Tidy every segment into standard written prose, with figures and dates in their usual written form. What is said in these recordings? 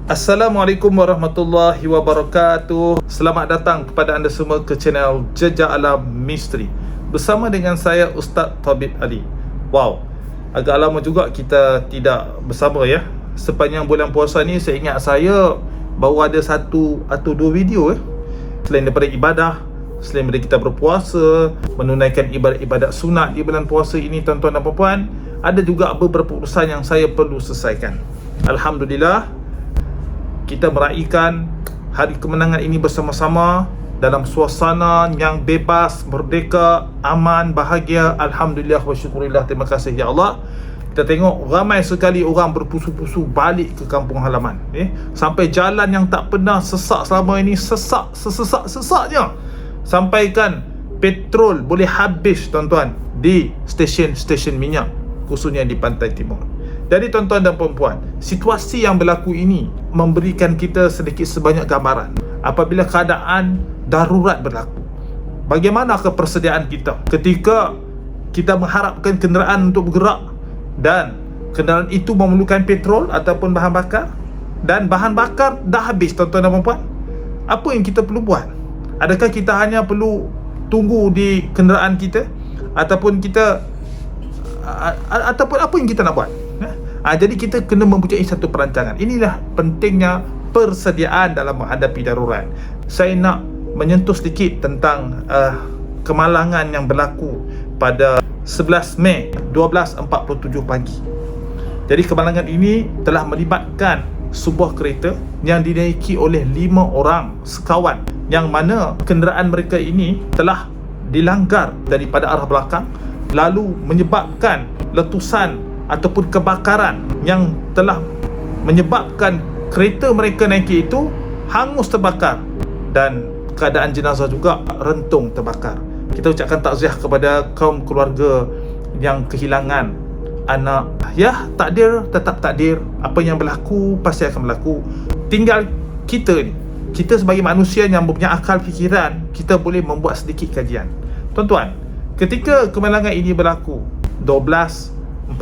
Assalamualaikum warahmatullahi wabarakatuh. Selamat datang kepada anda semua ke channel Jejak Alam Misteri bersama dengan saya Ustaz Tabib Ali. Wow, agak lama juga kita tidak bersama ya. Sepanjang bulan puasa ni saya ingat saya baru ada satu atau dua video selain daripada ibadah, selain daripada kita berpuasa, menunaikan ibadat-ibadat sunat di bulan puasa ini, tuan-tuan dan puan-puan, ada juga beberapa urusan yang saya perlu selesaikan. Alhamdulillah, kita meraihkan hari kemenangan ini bersama-sama dalam suasana yang bebas, merdeka, aman, bahagia. Alhamdulillah wa syukurillah, terima kasih ya Allah. Kita tengok ramai sekali orang berpusu-pusu balik ke kampung halaman, sampai jalan yang tak pernah sesak selama ini sesak-sesaknya. Sampaikan petrol boleh habis, tuan-tuan, di stesen-stesen minyak, khususnya di Pantai Timur. Jadi tuan-tuan dan puan-puan, situasi yang berlaku ini memberikan kita sedikit sebanyak gambaran apabila keadaan darurat berlaku. Bagaimana kepersediaan kita ketika kita mengharapkan kenderaan untuk bergerak dan kenderaan itu memerlukan petrol ataupun bahan bakar, dan bahan bakar dah habis, tuan-tuan dan puan-puan. Apa yang kita perlu buat? Adakah kita hanya perlu tunggu di kenderaan kita, ataupun apa yang kita nak buat? Jadi kita kena mempunyai satu perancangan. Inilah pentingnya persediaan dalam menghadapi darurat. Saya nak menyentuh sedikit tentang kemalangan yang berlaku pada 11 Mei 12.47 pagi. Jadi kemalangan ini telah melibatkan sebuah kereta yang dinaiki oleh 5 orang sekawan, yang mana kenderaan mereka ini telah dilanggar daripada arah belakang, lalu menyebabkan letusan ataupun kebakaran yang telah menyebabkan kereta mereka naiki itu hangus terbakar, dan keadaan jenazah juga rentung terbakar. Kita ucapkan takziah kepada kaum keluarga yang kehilangan anak. Ya, takdir tetap takdir. Apa yang berlaku pasti akan berlaku. Tinggal kita ni, kita sebagai manusia yang mempunyai akal fikiran, kita boleh membuat sedikit kajian. Tuan-tuan, ketika kemalangan ini berlaku 12.47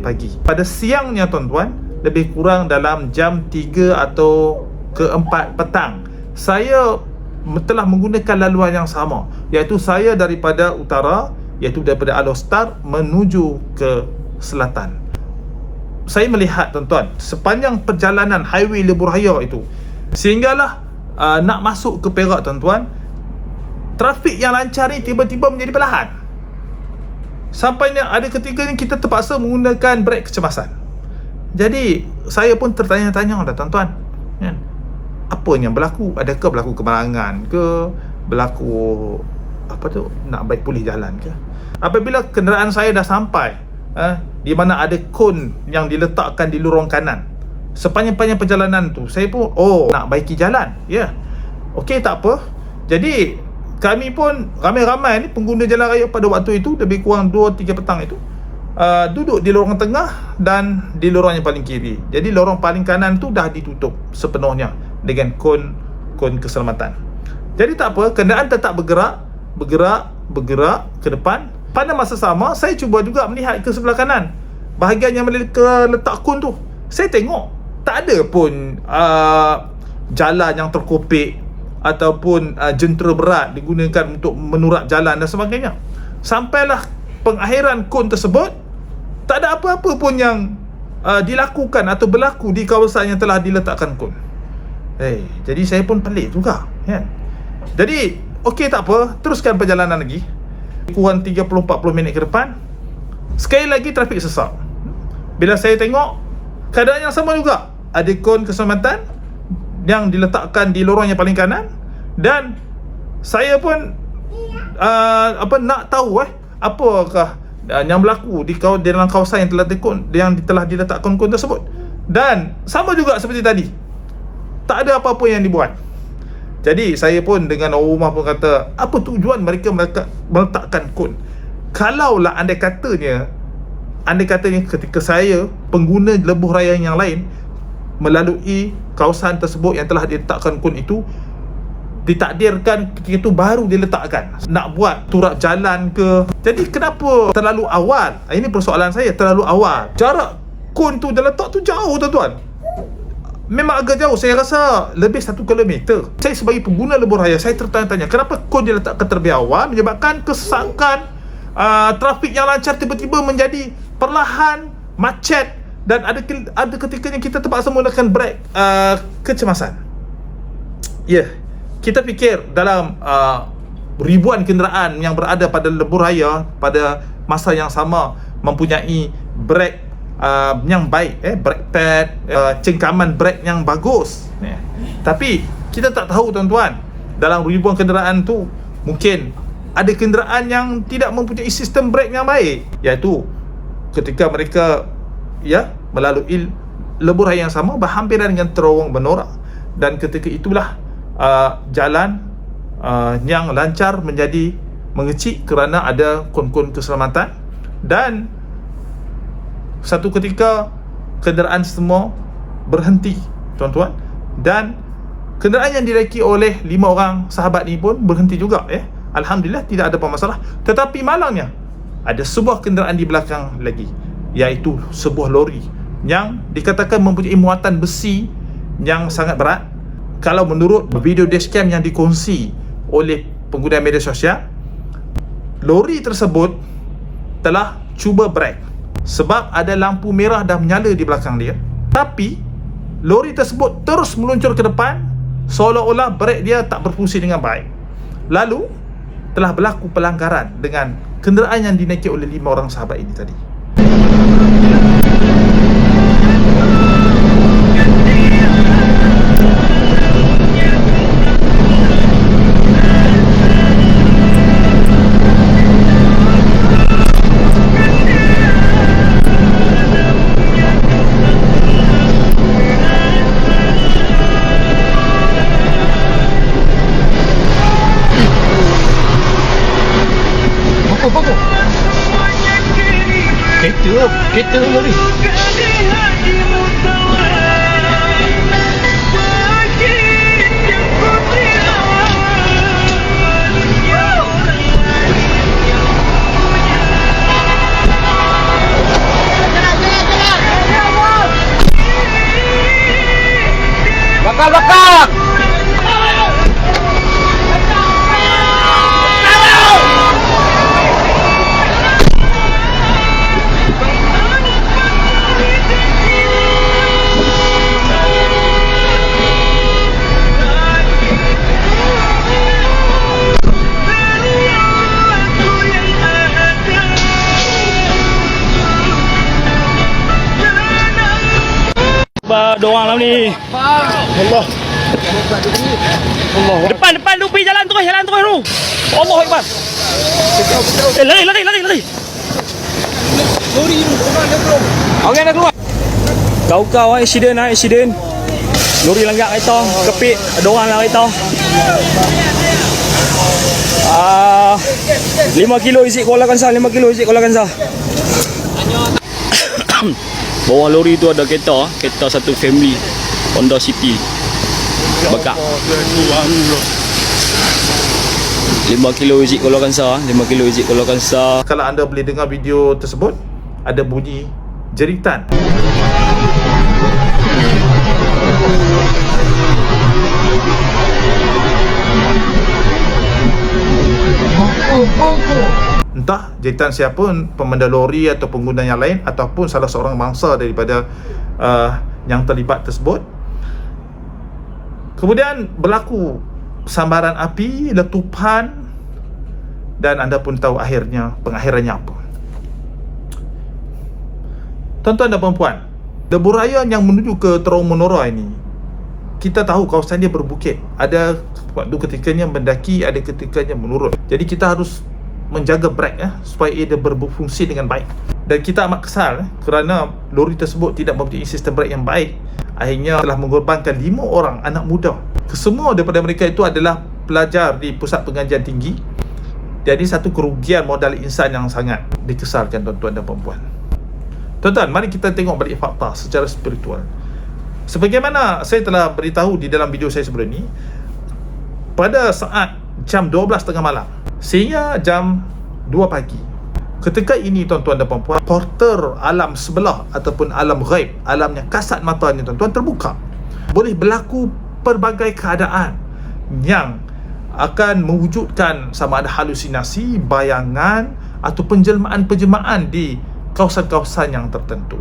pagi, pada siangnya tuan-tuan, lebih kurang dalam jam 3 atau ke 4 petang, saya telah menggunakan laluan yang sama, iaitu saya daripada utara, iaitu daripada Alostar menuju ke selatan. Saya melihat, tuan-tuan, sepanjang perjalanan highway Lebuh Raya itu, sehinggalah nak masuk ke Perak, tuan-tuan, trafik yang lancar ni tiba-tiba menjadi perlahan. Sampainya ada ketika ni kita terpaksa menggunakan brek kecemasan. Jadi saya pun tertanya-tanya dah, tuan-tuan, apa yang berlaku? Adakah berlaku kemalangan ke, berlaku nak baik pulih jalan ke? Apabila kenderaan saya dah sampai di mana ada kon yang diletakkan di lorong kanan, sepanjang perjalanan tu saya pun nak baiki jalan. Okey, tak apa. Jadi kami pun ramai-ramai ni pengguna jalan raya pada waktu itu, lebih kurang 2-3 petang itu, duduk di lorong tengah dan di lorong yang paling kiri. Jadi lorong paling kanan tu dah ditutup sepenuhnya dengan kon keselamatan. Jadi tak apa, kenderaan tetap bergerak ke depan. Pada masa sama, saya cuba juga melihat ke sebelah kanan, bahagian yang ke letak kon tu. Saya tengok tak ada pun jalan yang terkopik ataupun jentera berat digunakan untuk menurak jalan dan sebagainya. Sampailah pengakhiran kon tersebut, tak ada apa-apa pun yang dilakukan atau berlaku di kawasan yang telah diletakkan kon. Jadi saya pun pelik juga, kan? Jadi okey, tak apa, teruskan perjalanan lagi. Kurang 30-40 minit ke depan, sekali lagi trafik sesak. Bila saya tengok, keadaan yang sama juga. Ada kon keselamatan yang diletakkan di lorong yang paling kanan, dan saya pun nak tahu apakah yang berlaku di dalam kawasan yang telah diletakkan kon tersebut. Dan sama juga seperti tadi, tak ada apa-apa yang dibuat. Jadi saya pun dengan orang rumah pun kata, apa tujuan mereka meletakkan kon? Kalaulah andai katanya ketika saya, pengguna lebuh raya yang lain, melalui kawasan tersebut yang telah diletakkan kon itu, ditakdirkan ketika itu baru diletakkan, nak buat turap jalan ke. Jadi kenapa terlalu awal? Ini persoalan saya, terlalu awal. Jarak kon tu dan letak tu jauh, tuan-tuan. memang agak jauh. Saya rasa lebih 1 kilometer. Saya sebagai pengguna lebuh raya, saya tertanya-tanya kenapa kon dia letakkan terlebih awal, menyebabkan kesesakan, trafik yang lancar tiba-tiba menjadi perlahan, macet, dan ada ketikanya kita terpaksa menggunakan brek kecemasan. Ya, kita fikir dalam ribuan kenderaan yang berada pada lebuh raya pada masa yang sama mempunyai brek yang baik, brake pad, cengkaman brake yang bagus, tapi kita tak tahu tuan-tuan, dalam ribuan kenderaan tu mungkin ada kenderaan yang tidak mempunyai sistem brake yang baik, iaitu ketika mereka melalui lebuh raya yang sama berhampiran dengan terowong Benora, dan ketika itulah jalan yang lancar menjadi mengecil kerana ada kon-kon keselamatan, dan satu ketika kenderaan semua berhenti tuan-tuan, dan kenderaan yang dinaiki oleh 5 orang sahabat ni pun berhenti juga. Alhamdulillah tidak ada masalah. Tetapi malangnya ada sebuah kenderaan di belakang lagi, iaitu sebuah lori yang dikatakan mempunyai muatan besi yang sangat berat. Kalau menurut video dashcam yang dikongsi oleh pengguna media sosial, lori tersebut telah cuba brake sebab ada lampu merah dah menyala di belakang dia, tapi lori tersebut terus meluncur ke depan seolah-olah brake dia tak berfungsi dengan baik. Lalu telah berlaku pelanggaran dengan kenderaan yang dinaiki oleh 5 orang sahabat ini tadi. Kereta lori. Bakar. Doang lah ni. Allah. Depan tu pergi jalan terus tu. Allah Akbar. Lari. Lori ni keluar. Okey dah keluar. Kau accident. Lori langgar kereta, kepit, ada orang lah kereta. 5 kilo isi Kuala Kangsar. Bawah lori tu ada kereta satu family Honda City bakar. 5 kilo isi Kuala Kangsar. Kalau anda boleh dengar video tersebut, ada bunyi jeritan. Entah jeritan siapa, pemandu lori atau pengguna yang lain, ataupun salah seorang mangsa daripada yang terlibat tersebut. Kemudian berlaku sambaran api, letupan, dan anda pun tahu pengakhirannya apa. Tuan-tuan dan puan-puan, lebuh raya yang menuju ke Terowong Menora ini, kita tahu kawasan dia berbukit. Ada waktu ketikanya mendaki, ada ketikanya menurun. Jadi kita harus menjaga brake supaya ia berfungsi dengan baik. Dan kita amat kesal kerana lori tersebut tidak mempunyai sistem brake yang baik. Akhirnya telah mengorbankan 5 orang anak muda. Kesemua daripada mereka itu adalah pelajar di pusat pengajian tinggi. Jadi satu kerugian modal insan yang sangat dikesalkan tuan-tuan dan puan-puan. Tuan-tuan, mari kita tengok balik fakta secara spiritual. Sebagaimana saya telah beritahu di dalam video saya sebelum ini, pada saat jam 12.30 malam sehingga jam 2 pagi, ketika ini tuan-tuan dan puan-puan, portal alam sebelah ataupun alam ghaib, alam yang kasat mata ni tuan-tuan terbuka. boleh berlaku pelbagai keadaan yang akan mewujudkan sama ada halusinasi, bayangan atau penjelmaan-penjelmaan di kawasan-kawasan yang tertentu.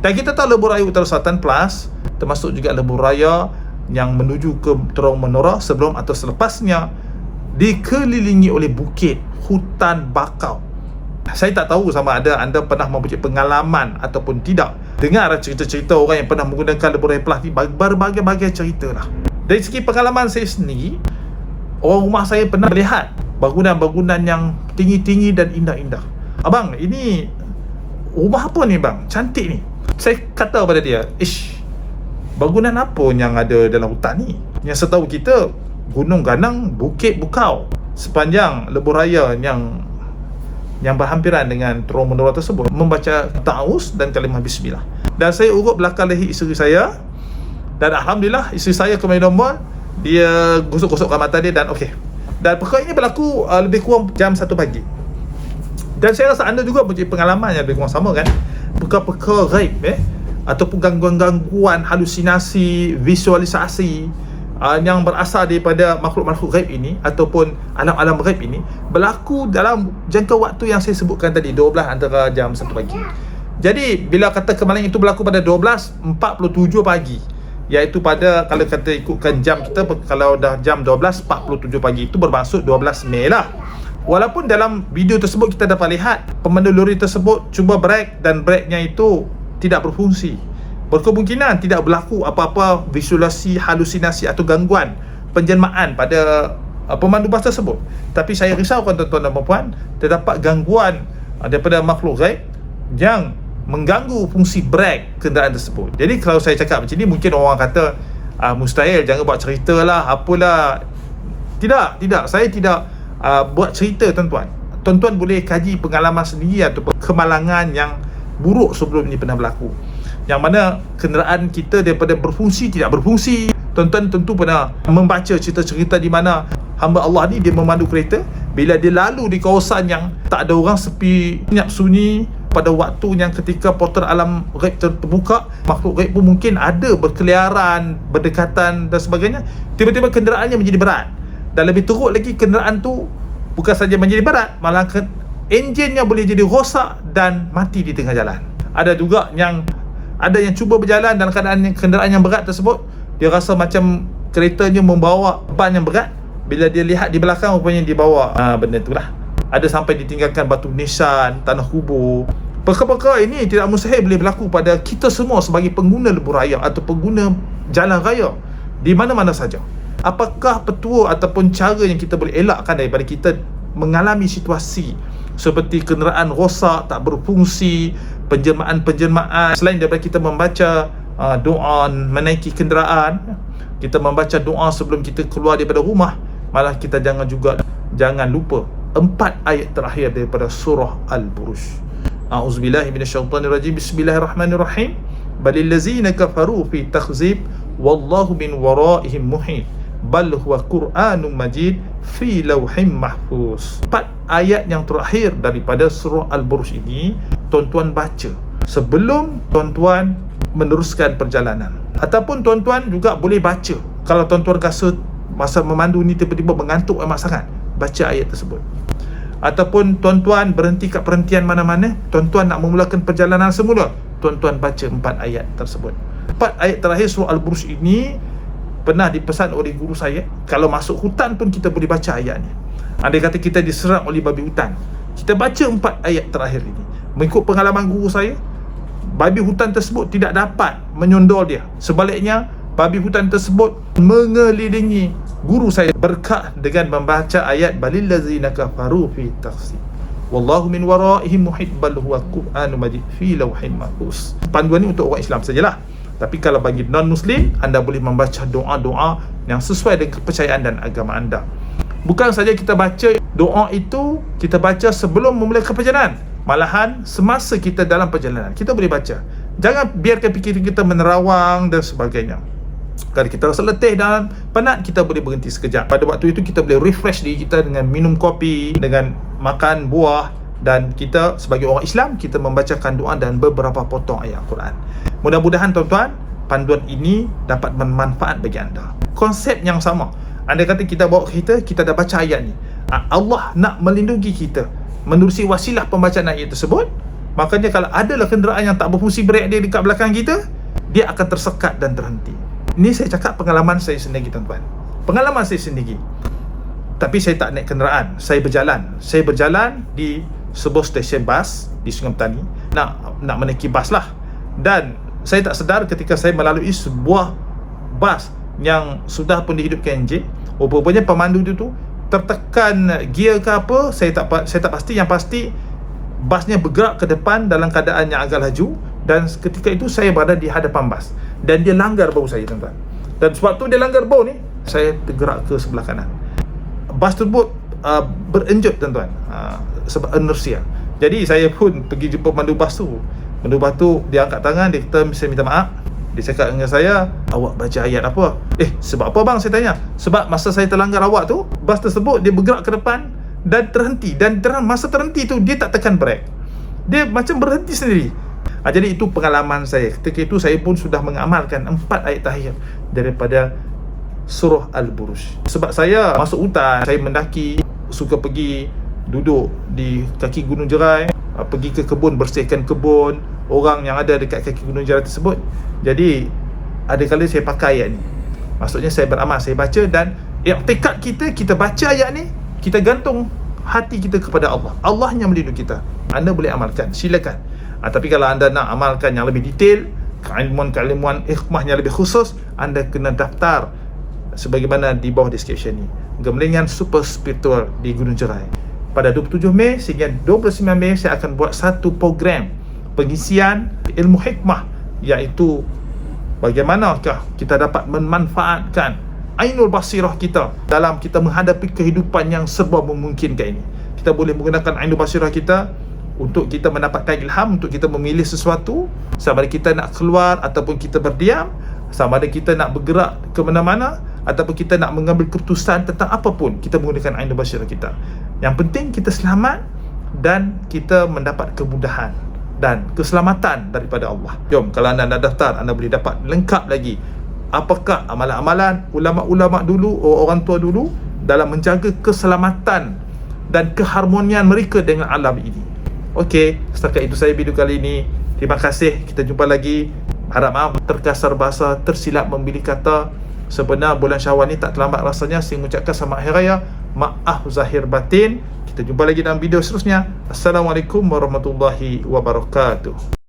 Dan kita tahu lebuh raya Utara Selatan Plus, termasuk juga lebuh raya yang menuju ke Terowong Menora sebelum atau selepasnya, dikelilingi oleh bukit, hutan bakau. Saya tak tahu sama ada anda pernah mempunyai pengalaman ataupun tidak dengar cerita-cerita orang yang pernah menggunakan lebuh raya Plus ni, berbagai-bagai cerita lah. Dari segi pengalaman saya sendiri, orang rumah saya pernah melihat bangunan-bangunan yang tinggi-tinggi dan indah-indah. Abang, ini rumah apa ni bang? Cantik ni. Saya kata pada dia, bangunan apa yang ada dalam hutan ni? Yang setahu kita, gunung ganang, bukit bukau sepanjang lebuh raya yang berhampiran dengan Terowong Menora tersebut, membaca ta'awuz dan kalimah bismillah. Dan saya urut belakang leher isteri saya, dan alhamdulillah isteri saya kemarin nombor, dia gosok-gosokkan mata dia dan okey. Dan perkara ini berlaku lebih kurang jam 1 pagi. Dan saya rasa anda juga punya pengalaman yang lebih kurang sama kan. Perkara-perkara gaib ataupun gangguan-gangguan halusinasi, visualisasi yang berasal daripada makhluk-makhluk gaib ini ataupun alam-alam gaib ini berlaku dalam jangka waktu yang saya sebutkan tadi, 12 antara jam 1 pagi. Jadi bila kata kemalangan itu berlaku pada 12.47 pagi, iaitu pada, kalau kata ikutkan jam kita, kalau dah jam 12.47 pagi, itu bermaksud 12 Mei lah. Walaupun dalam video tersebut kita dapat lihat pemandu lori tersebut cuba brake dan brake-nya itu tidak berfungsi. Berkemungkinan tidak berlaku apa-apa visualisasi, halusinasi atau gangguan penjelmaan pada pemandu bas tersebut. Tapi saya risaukan tuan-tuan dan puan, terdapat gangguan daripada makhluk gaib yang mengganggu fungsi brake kenderaan tersebut. Jadi kalau saya cakap macam ni, mungkin orang kata mustahil, jangan buat cerita lah, apalah. Tidak, saya tidak buat cerita tuan-tuan. Tuan-tuan boleh kaji pengalaman sendiri atau kemalangan yang buruk sebelum ini pernah berlaku, yang mana kenderaan kita daripada berfungsi tidak berfungsi. Tuan-tuan tentu pernah membaca cerita-cerita di mana hamba Allah ni dia memandu kereta, bila dia lalu di kawasan yang tak ada orang, sepi, senyap sunyi, pada waktu yang ketika portal alam gaib terbuka, makhluk gaib pun mungkin ada berkeliaran, berdekatan dan sebagainya, tiba-tiba kenderaannya menjadi berat. Dan lebih teruk lagi, kenderaan tu bukan saja menjadi berat, malah enjinnya boleh jadi rosak dan mati di tengah jalan. Ada juga yang cuba berjalan dalam keadaan kenderaan yang berat tersebut, dia rasa macam keretanya membawa beban yang berat, bila dia lihat di belakang rupanya dibawa benda itulah. Ada sampai ditinggalkan batu nisan, tanah kubur. Perkara-perkara ini tidak mustahil boleh berlaku pada kita semua sebagai pengguna lebuh raya atau pengguna jalan raya di mana-mana saja. Apakah petua ataupun cara yang kita boleh elakkan daripada kita mengalami situasi seperti kenderaan rosak, tak berfungsi, penjelmaan-penjelmaan, selain daripada kita membaca doa menaiki kenderaan, kita membaca doa sebelum kita keluar daripada rumah, malah kita jangan lupa 4 ayat terakhir daripada surah Al-Buruj. A'udzubillahi minasyaitanirrajim. Bismillahirrahmanirrahim. Balil ladzina kafaru fi takhzib wallahu min waraihim muhit. Bal huwa Qur'anun Majid fi lauhim mahfuz. 4 ayat yang terakhir daripada surah Al-Buruj ini tuan-tuan baca sebelum tuan-tuan meneruskan perjalanan, ataupun tuan-tuan juga boleh baca kalau tuan-tuan rasa masa memandu ni tiba-tiba mengantuk amat sangat, baca ayat tersebut. Ataupun tuan-tuan berhenti kat perhentian mana-mana, tuan-tuan nak memulakan perjalanan semula, tuan-tuan baca 4 ayat tersebut. 4 ayat terakhir surah Al-Buruj ini pernah dipesan oleh guru saya, kalau masuk hutan pun kita boleh baca ayat ni. Andai kata kita diserang oleh babi hutan, kita baca 4 ayat terakhir ini. Mengikut pengalaman guru saya, babi hutan tersebut tidak dapat menyondol dia. Sebaliknya, babi hutan tersebut mengelilingi guru saya berkah dengan membaca ayat balil ladzina kafaru fi takhzib wallahu min waraihim muhit bal huwa Qur'anun Majid fi lauhin mahfuz. Panduan ini untuk orang Islam sajalah. Tapi kalau bagi non-Muslim, anda boleh membaca doa-doa yang sesuai dengan kepercayaan dan agama anda. Bukan saja kita baca doa itu, kita baca sebelum memulakan perjalanan, malahan semasa kita dalam perjalanan kita boleh baca. Jangan biarkan fikiran kita menerawang dan sebagainya. Kalau kita rasa letih dan penat, kita boleh berhenti sekejap. Pada waktu itu kita boleh refresh diri kita dengan minum kopi, dengan makan buah, dan kita sebagai orang Islam, kita membacakan doa dan beberapa potong ayat Al-Quran. Mudah-mudahan tuan-tuan, panduan ini dapat bermanfaat bagi anda. Konsep yang sama. Anda kata kita bawa kereta, kita dah baca ayat ni, Allah nak melindungi kita menerusi wasilah pembacaan ayat tersebut. Makanya kalau adalah kenderaan yang tak berfungsi brek dia dekat belakang kita, dia akan tersekat dan terhenti. Ini saya cakap pengalaman saya sendiri, tuan-tuan. Pengalaman saya sendiri. Tapi saya tak naik kenderaan, saya berjalan. Saya berjalan di sebuah stesen bas di Sungai Petani, nak menaiki bas lah. Dan saya tak sedar ketika saya melalui sebuah bas yang sudah pun dihidupkan enjin. Rupanya pemandu tu tertekan gear ke apa, saya tak pasti. Yang pasti basnya bergerak ke depan dalam keadaan yang agak laju, dan ketika itu saya berada di hadapan bas dan dia langgar bahu saya, tuan-tuan. Dan sebab tu dia langgar bahu ni, saya tergerak ke sebelah kanan. Bas tersebut berenjut, tuan-tuan, sebab inersia. Jadi saya pun pergi jumpa pemandu bas tu. Pemandu bas tu dia angkat tangan, dia kata saya minta maaf. Dia cakap dengan saya, awak baca ayat apa? Sebab apa bang? Saya tanya. Sebab masa saya terlanggar awak tu, bas tersebut dia bergerak ke depan dan terhenti. Dan masa terhenti tu dia tak tekan brek, dia macam berhenti sendiri. Jadi itu pengalaman saya. Ketika itu saya pun sudah mengamalkan 4 ayat tahiyyat daripada surah Al-Buruj. Sebab saya masuk hutan, saya mendaki, suka pergi duduk di kaki Gunung Jerai, pergi ke kebun, bersihkan kebun orang yang ada dekat kaki Gunung Jerai tersebut. Jadi ada kali saya pakai ayat ni. Maksudnya saya beramal, saya baca, dan tekad kita baca ayat ni, kita gantung hati kita kepada Allah. Allah yang melindungi kita. Anda boleh amalkan, silakan. Tapi kalau anda nak amalkan yang lebih detail, keilmuan hikmah yang lebih khusus, anda kena daftar sebagaimana di bawah description ni. Gemlengan Super Spiritual di Gunung Jerai. Pada 27 Mei sehingga 29 Mei saya akan buat satu program pengisian ilmu hikmah, iaitu bagaimanakah kita dapat memanfaatkan ainul basirah kita dalam kita menghadapi kehidupan yang serba memungkinkan ini. Kita boleh menggunakan ainul basirah kita untuk kita mendapatkan ilham, untuk kita memilih sesuatu, sama ada kita nak keluar ataupun kita berdiam, sama ada kita nak bergerak ke mana-mana ataupun kita nak mengambil keputusan tentang apapun, kita menggunakan ainul basirah kita. Yang penting kita selamat dan kita mendapat kemudahan dan keselamatan daripada Allah. Jom, kalau anda nak daftar, anda boleh dapat lengkap lagi apakah amalan-amalan ulama-ulama dulu, orang tua dulu dalam menjaga keselamatan dan keharmonian mereka dengan alam ini. Okey, setakat itu saya video kali ini. Terima kasih, kita jumpa lagi. Harap maaf terkasar bahasa, tersilap memilih kata. Sebenar bulan Syawal ni tak terlambat rasanya. Saya mengucapkan selamat hari raya, maaf zahir batin. Kita jumpa lagi dalam video seterusnya. Assalamualaikum warahmatullahi wabarakatuh.